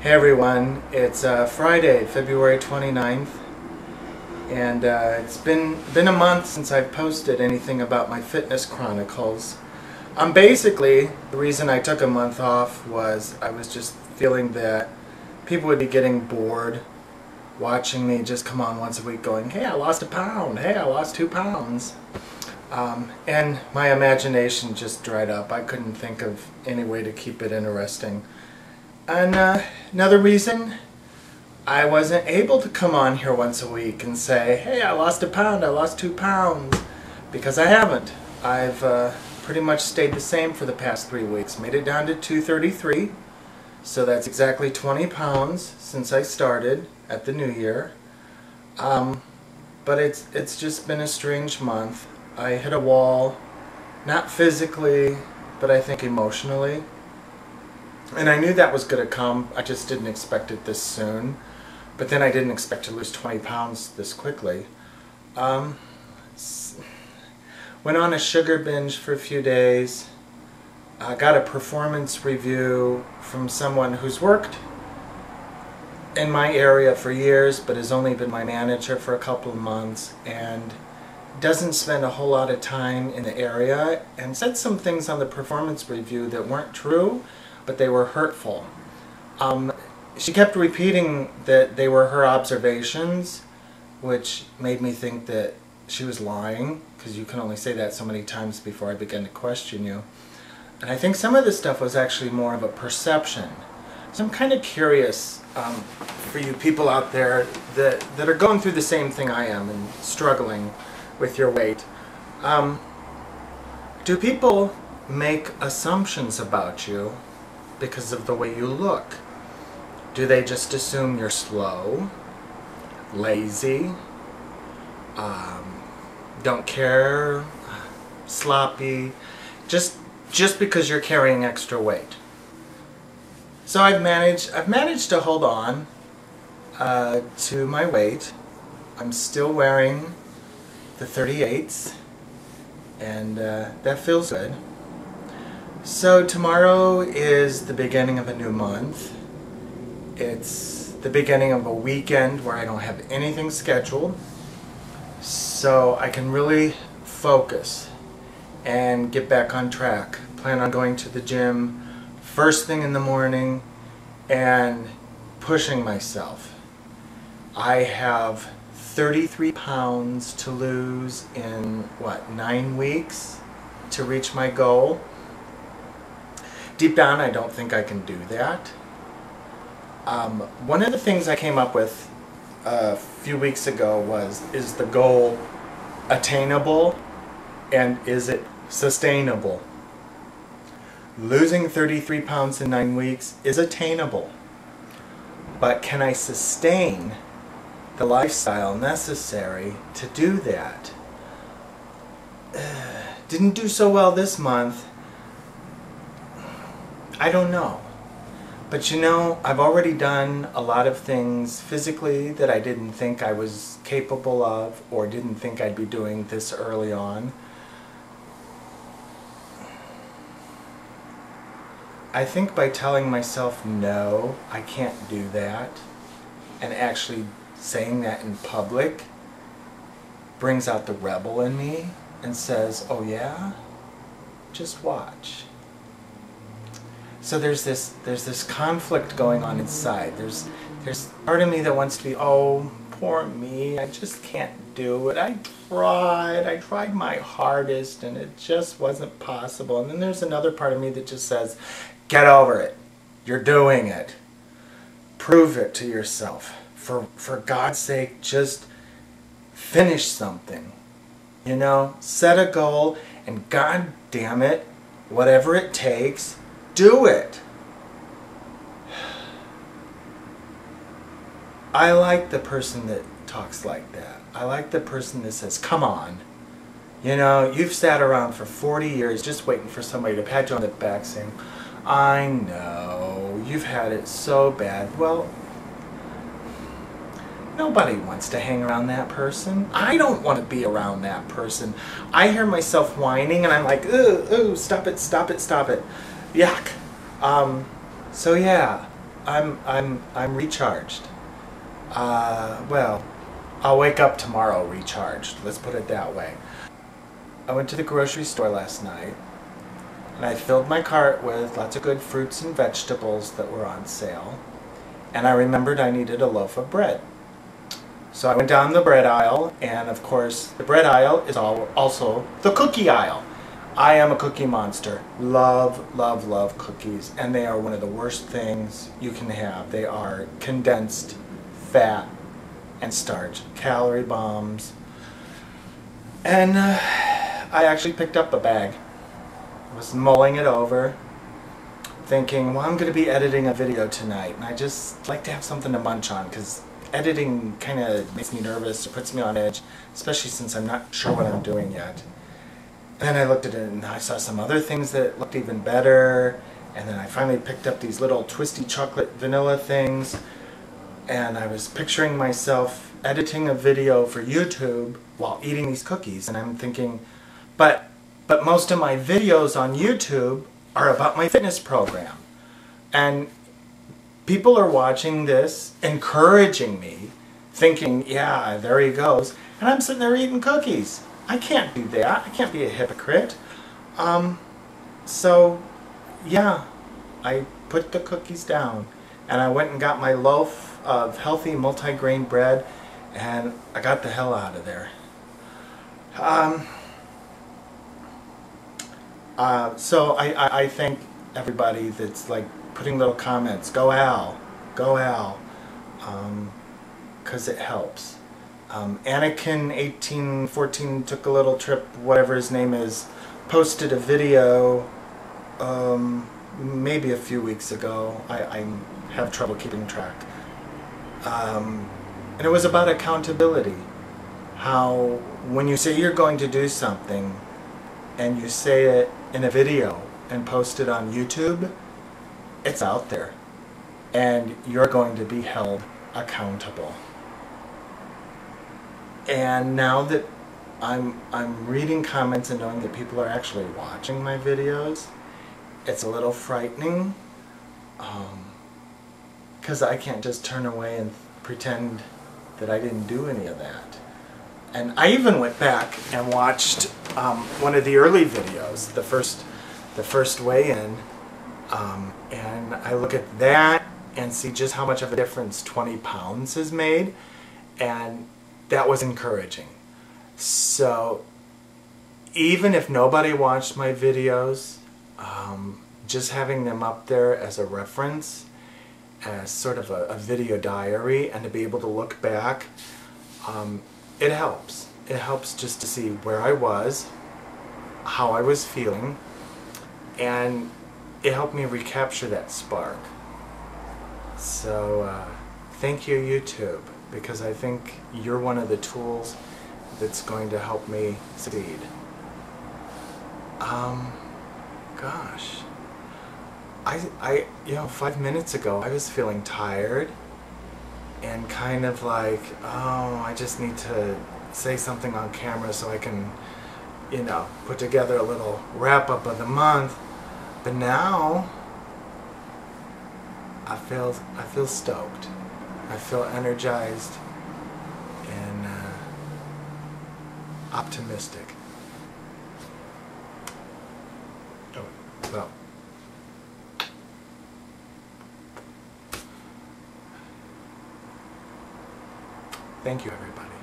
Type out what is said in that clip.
Hey everyone, it's Friday, February 29th, and it's been a month since I've posted anything about my fitness chronicles. Basically, the reason I took a month off was I was just feeling that people would be getting bored watching me just come on once a week going, hey, I lost a pound, hey, I lost 2 pounds. And my imagination just dried up. I couldn't think of any way to keep it interesting. And another reason I wasn't able to come on here once a week and say, hey, I lost a pound, I lost 2 pounds, because I haven't. I've pretty much stayed the same for the past 3 weeks. Made it down to 233, so that's exactly 20 pounds since I started at the new year. But it's just been a strange month. I hit a wall, not physically, but I think emotionally. And I knew that was going to come. I just didn't expect it this soon. But then I didn't expect to lose 20 pounds this quickly. Went on a sugar binge for a few days. I got a performance review from someone who's worked in my area for years, but has only been my manager for a couple of months, and doesn't spend a whole lot of time in the area, and said some things on the performance review that weren't true, but they were hurtful. She kept repeating that they were her observations, which made me think that she was lying, because you can only say that so many times before I begin to question you. And I think some of this stuff was actually more of a perception. So I'm kind of curious for you people out there that are going through the same thing I am and struggling with your weight. Do people make assumptions about you because of the way you look? Do they just assume you're slow, lazy, don't care, sloppy, just because you're carrying extra weight? So I've managed to hold on to my weight. I'm still wearing the 38s, and that feels good. So tomorrow is the beginning of a new month. It's the beginning of a weekend where I don't have anything scheduled, so I can really focus and get back on track. Plan on going to the gym first thing in the morning and pushing myself. I have 33 pounds to lose in, what, 9 weeks to reach my goal. Deep down, I don't think I can do that. One of the things I came up with a few weeks ago was, is the goal attainable and is it sustainable? Losing 33 pounds in 9 weeks is attainable, but can I sustain the lifestyle necessary to do that? Didn't do so well this month. I don't know. But you know, I've already done a lot of things physically that I didn't think I was capable of, or didn't think I'd be doing this early on. I think by telling myself, no, I can't do that, and actually saying that in public brings out the rebel in me and says, oh yeah? Just watch. So there's this conflict going on inside. There's part of me that wants to be, oh, poor me, I just can't do it. I tried my hardest and it just wasn't possible. And then there's another part of me that just says, get over it. You're doing it. Prove it to yourself. For God's sake, just finish something. You know, set a goal, and God damn it, whatever it takes, do it. I like the person that talks like that. I like the person that says, come on. You know, you've sat around for 40 years just waiting for somebody to pat you on the back saying, I know, you've had it so bad. Well, nobody wants to hang around that person. I don't want to be around that person. I hear myself whining and I'm like, ooh, stop it, stop it, stop it. Yuck. So yeah, I'm recharged. Well, I'll wake up tomorrow recharged. Let's put it that way. I went to the grocery store last night and I filled my cart with lots of good fruits and vegetables that were on sale. And I remembered I needed a loaf of bread. So I went down the bread aisle, and of course the bread aisle is also the cookie aisle. I am a cookie monster. Love, love, love cookies, and they are one of the worst things you can have. They are condensed fat and starch, calorie bombs. And I actually picked up a bag. I was mulling it over, thinking, well, I'm going to be editing a video tonight, and I just like to have something to munch on, because editing kind of makes me nervous, or puts me on edge, especially since I'm not sure what I'm doing yet. And then I looked at it and I saw some other things that looked even better, and then I finally picked up these little twisty chocolate vanilla things, and I was picturing myself editing a video for YouTube while eating these cookies, and I'm thinking, but most of my videos on YouTube are about my fitness program, and people are watching this, encouraging me, thinking, yeah, there he goes, and I'm sitting there eating cookies. I can't do that. I can't be a hypocrite. So, yeah, I put the cookies down, and I went and got my loaf of healthy multi-grain bread, and I got the hell out of there. So I thank everybody that's like putting little comments, go Al, 'cause it helps. Anakin 1814 took a little trip, whatever his name is, posted a video maybe a few weeks ago. I have trouble keeping track. And it was about accountability. How when you say you're going to do something and you say it in a video and post it on YouTube, it's out there and you're going to be held accountable. And now that I'm reading comments and knowing that people are actually watching my videos, it's a little frightening, because I can't just turn away and pretend that I didn't do any of that. And I even went back and watched one of the early videos, the first weigh-in, and I look at that and see just how much of a difference 20 pounds has made, and that was encouraging. So even if nobody watched my videos, just having them up there as a reference, as sort of a video diary, and to be able to look back, it helps. It helps just to see where I was, how I was feeling, and it helped me recapture that spark. So thank you, YouTube, because I think you're one of the tools that's going to help me succeed. Gosh. You know, 5 minutes ago I was feeling tired and kind of like, oh, I just need to say something on camera so I can, you know, put together a little wrap-up of the month. But now I feel stoked. I feel energized and optimistic. Oh, well. Thank you, everybody.